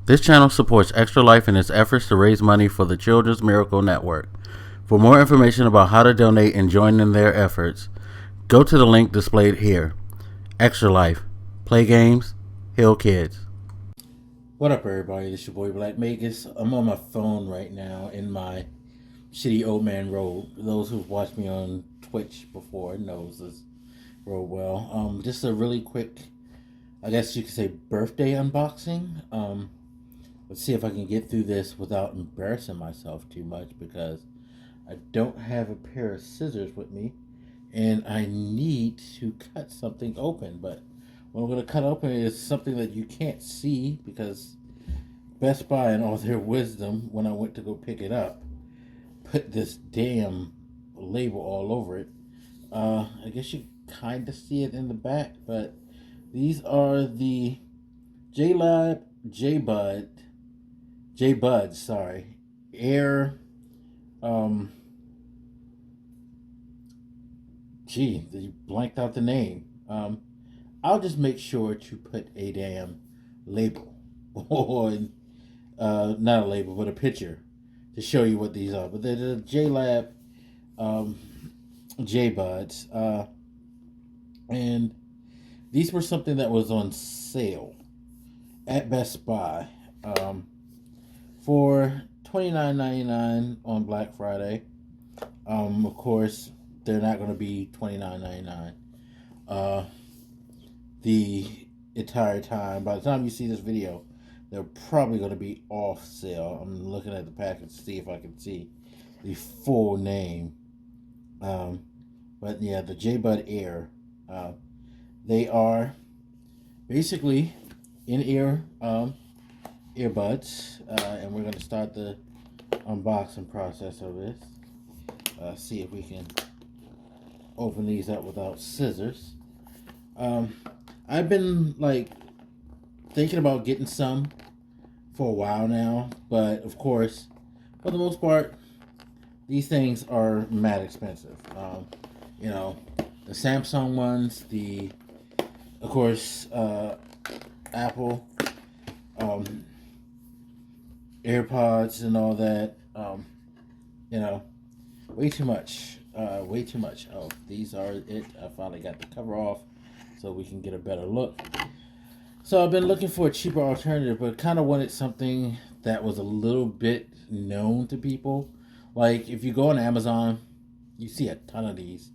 This channel supports Extra Life in its efforts to raise money for the Children's Miracle Network. For more information about how to donate and join in their efforts, go to the link displayed here. Extra Life. Play games, heal kids. What up, everybody? This is your boy Black Magus. I'm on my phone right now in my shitty old man robe. Those who've watched me on Twitch before knows this robe well. Just a really quick, I guess you could say, birthday unboxing. Let's see if I can get through this without embarrassing myself too much, because I don't have a pair of scissors with me and I need to cut something open. But what I'm going to cut open is something that you can't see, because Best Buy, in all their wisdom, when I went to go pick it up, put this damn label all over it. I guess you kind of see it in the back, but these are the J-Buds, Air, they blanked out the name. I'll just make sure to put a damn label, or not a label, but a picture to show you what these are. But they're the J-Lab J-Buds, and these were something that was on sale at Best Buy for $29.99 on Black Friday. Of course, they're not going to be $29.99 the entire time. By the time you see this video, they're probably going to be off sale. I'm looking at the package to see if I can see the full name. But yeah, the J-Bud Air. They are basically in-ear earbuds, and we're going to start the unboxing process of this. See if we can open these up without scissors. I've been thinking about getting some for a while now, but of course, for the most part, these things are mad expensive. The Samsung ones, of course, Apple AirPods and all that, way too much. Oh, these are it. I finally got the cover off so we can get a better look. So I've been looking for a cheaper alternative, but kind of wanted something that was a little bit known to people. Like, if you go on Amazon, you see a ton of these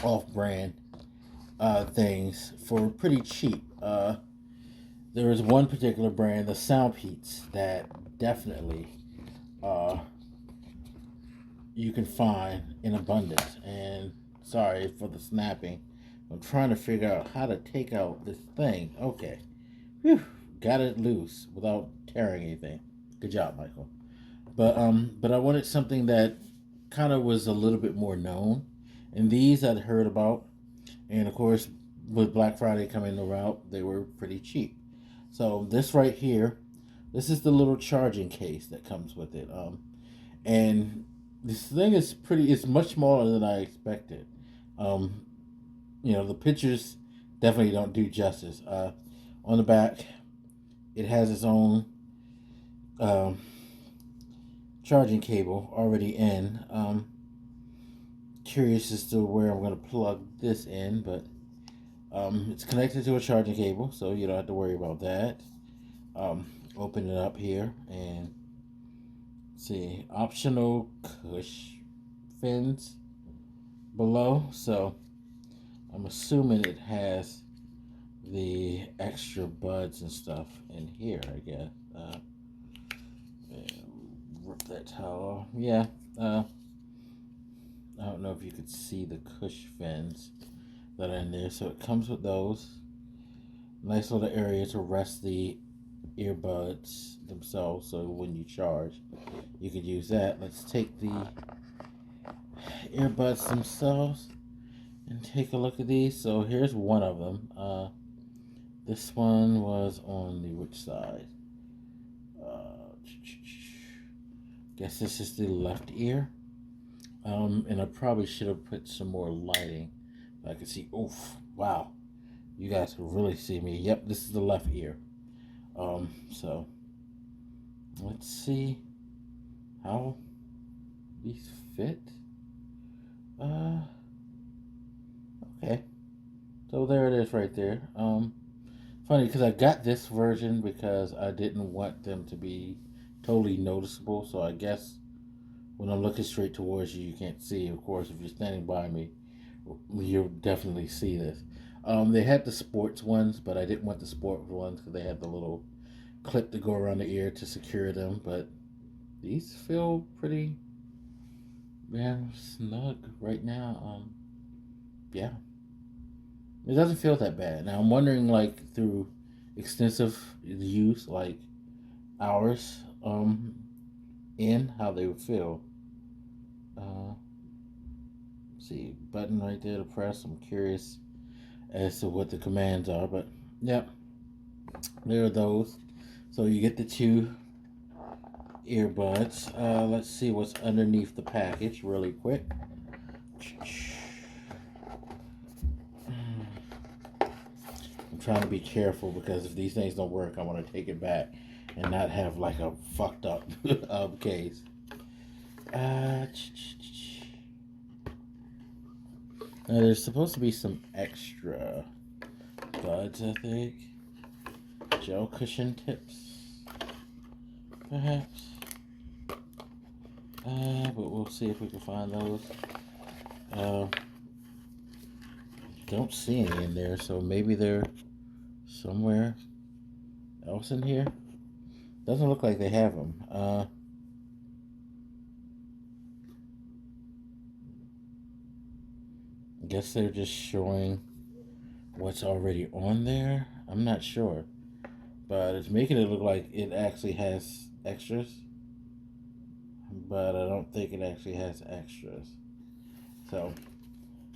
off-brand things for pretty cheap. There is one particular brand, the Soundpeats, that definitely you can find in abundance. And sorry for the snapping. I'm trying to figure out how to take out this thing. Okay. Whew. Got it loose without tearing anything. Good job, Michael. But I wanted something that kind of was a little bit more known. And these I'd heard about. And of course, with Black Friday coming around, they were pretty cheap. So this right here, this is the little charging case that comes with it. And this thing is it's much smaller than I expected. The pictures definitely don't do justice. On the back, it has its own charging cable already in. Curious as to where I'm going to plug this in, but it's connected to a charging cable, so you don't have to worry about that. Open it up here and see, optional cush fins below. So I'm assuming it has the extra buds and stuff in here, I guess. Rip that towel off. Yeah. I don't know if you could see the cush fins that are in there. So it comes with those. Nice little area to rest the earbuds themselves, so when you charge, you could use that. Let's take the earbuds themselves and take a look at these. So here's one of them. This one was on the which side? Guess this is the left ear. And I probably should have put some more lighting. I can see. Oof! Wow! You guys can really see me. Yep, this is the left ear. So let's see how these fit. Okay. So there it is right there. Funny because I got this version because I didn't want them to be totally noticeable. So I guess when I'm looking straight towards you, you can't see. Of course, if you're standing by me, you'll definitely see this. They had the sports ones, but I didn't want the sport ones because they had the little clip to go around the ear to secure them. But these feel pretty, snug right now. Yeah, it doesn't feel that bad. Now I'm wondering, like through extensive use, like hours, in how they would feel. Uh, see, button right there to press. I'm curious as to what the commands are, but yep, there are those. So you get the two earbuds. Let's see what's underneath the package really quick. I'm trying to be careful because if these things don't work, I want to take it back and not have like a fucked up case. Now there's supposed to be some extra buds, I think. Gel cushion tips, perhaps. But we'll see if we can find those. Don't see any in there, so maybe they're somewhere else in here. Doesn't look like they have them. I guess they're just showing what's already on there. I'm not sure, but it's making it look like it actually has extras, but I don't think it actually has extras. So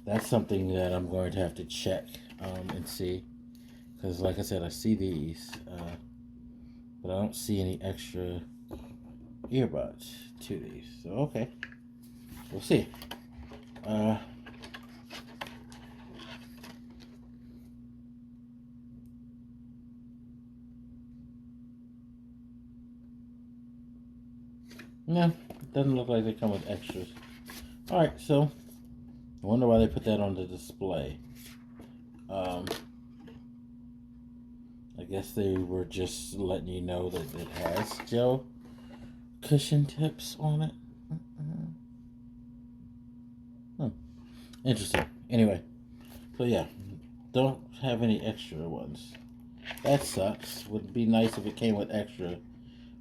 that's something that I'm going to have to check and see, because like I said, I see these, but I don't see any extra earbuds to these. So okay, we'll see. No, it doesn't look like they come with extras. Alright, so I wonder why they put that on the display. I guess they were just letting you know that it has gel cushion tips on it. Interesting. Anyway, so yeah, don't have any extra ones. That sucks. Would be nice if it came with extra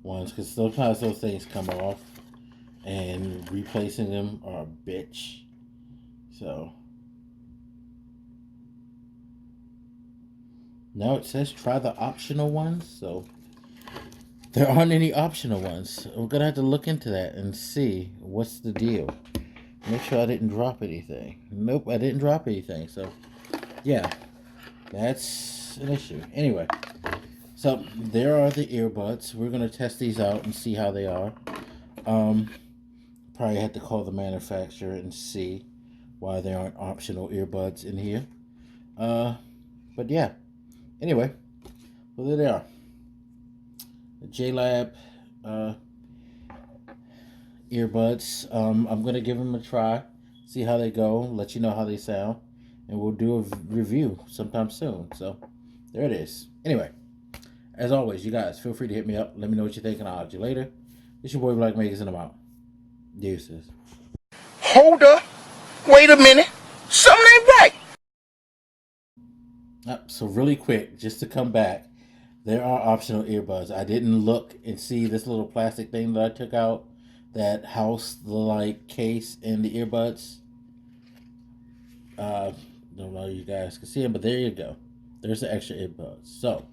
ones, because sometimes those things come off and replacing them are a bitch. So now it says try the optional ones, so there aren't any optional ones. We're gonna have to look into that and see what's the deal. Make sure I didn't drop anything. Nope, I didn't drop anything. So yeah, that's an issue. Anyway, so there are the earbuds. We're gonna test these out and see how they are. Probably have to call the manufacturer and see why there aren't optional earbuds in here. But yeah. Anyway, well there they are. The JLab earbuds. I'm gonna give them a try, see how they go, let you know how they sound, and we'll do a review sometime soon. So there it is. Anyway, as always, you guys feel free to hit me up. Let me know what you think, and I'll talk to you later. It's your boy Black Makers, and I'm out. Deuces. Hold up. Wait a minute. Something ain't right. So really quick, just to come back, there are optional earbuds. I didn't look and see this little plastic thing that I took out that housed the like case and the earbuds. Don't know if you guys can see them, but there you go. There's the extra earbuds. So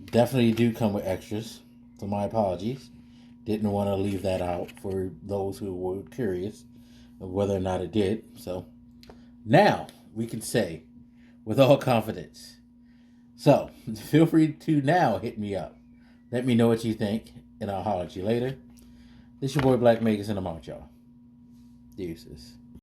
definitely do come with extras. So my apologies. Didn't want to leave that out for those who were curious of whether or not it did. So now we can say with all confidence. So feel free to now hit me up. Let me know what you think, and I'll holler at you later. This your boy Black Makers, and I'm out, y'all. Deuces.